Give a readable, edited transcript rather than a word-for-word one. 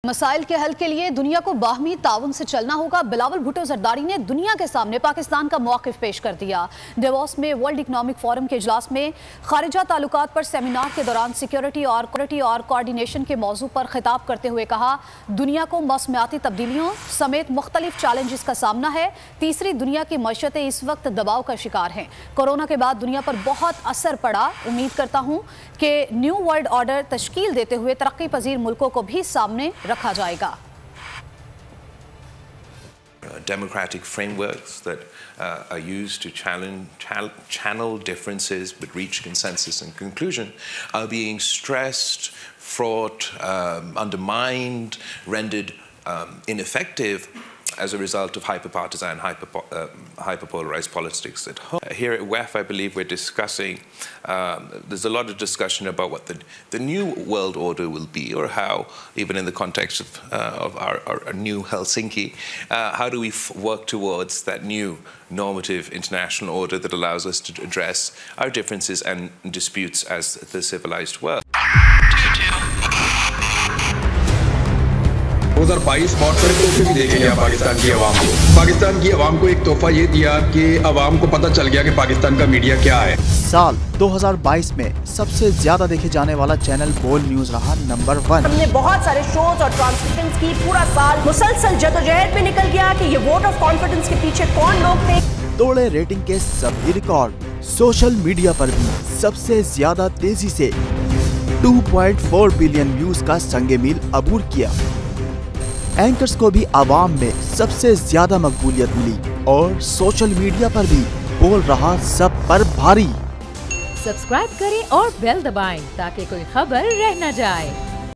मसाइल के हल के लिए दुनिया को बाहमी ताउन से चलना होगा। बिलावल भुट्टो जरदारी ने दुनिया के सामने पाकिस्तान का मौक़िफ़ पेश कर दिया। डेवोस में वर्ल्ड इकनॉमिक फोरम के इजलास में खारिजा ताल्लुकात पर सेमिनार के दौरान सिक्योरिटी और कोऑर्डिनेशन के मौजू पर खिताब करते हुए कहा, दुनिया को मौसमियाती तब्दीलियों समेत मुख्तलिफ चैलेंजेस का सामना है। तीसरी दुनिया की मईशतें इस वक्त दबाव का शिकार हैं। कोरोना के बाद दुनिया पर बहुत असर पड़ा। उम्मीद करता हूँ कि न्यू वर्ल्ड ऑर्डर तश्कील देते हुए तरक्की पजीर मुल्कों को भी सामने रखा जाएगा। Democratic frameworks that are used to channel differences but reach consensus and conclusion are being stressed, fraught, undermined, rendered ineffective as a result of hyper-partisan, hyper-polarized politics at home. Here at WEF, I believe we're discussing, there's a lot of discussion about what the new world order will be, or how, even in the context of our new Helsinki, how do we work towards that new normative international order that allows us to address our differences and disputes as the civilized world. 2022 बहुत सारे तोहफे भी देखे गया पाकिस्तान की अवाम को एक तोहफा ये दिया कि अवाम को पता चल गया कि पाकिस्तान का मीडिया क्या है। साल 2022 में सबसे ज्यादा देखे जाने वाला चैनल बोल न्यूज रहा नंबर 1। हमने बहुत सारे शोज और ट्रांसमिशंस की, पूरा साल मुसलसल जदोजहद में निकल गया कि ये वोट ऑफ कॉन्फिडेंस के पीछे कौन लोग थे। तोड़े रेटिंग के सभी रिकॉर्ड। सोशल मीडिया पर भी सबसे ज्यादा तेजी से 2.4 बिलियन व्यूज का संगे मील अबूर किया। एंकर्स को भी आवाम में सबसे ज्यादा मकबूलियत मिली और सोशल मीडिया पर भी बोल रहा सब पर भारी। सब्सक्राइब करें और बेल दबाएं ताकि कोई खबर रह न जाए।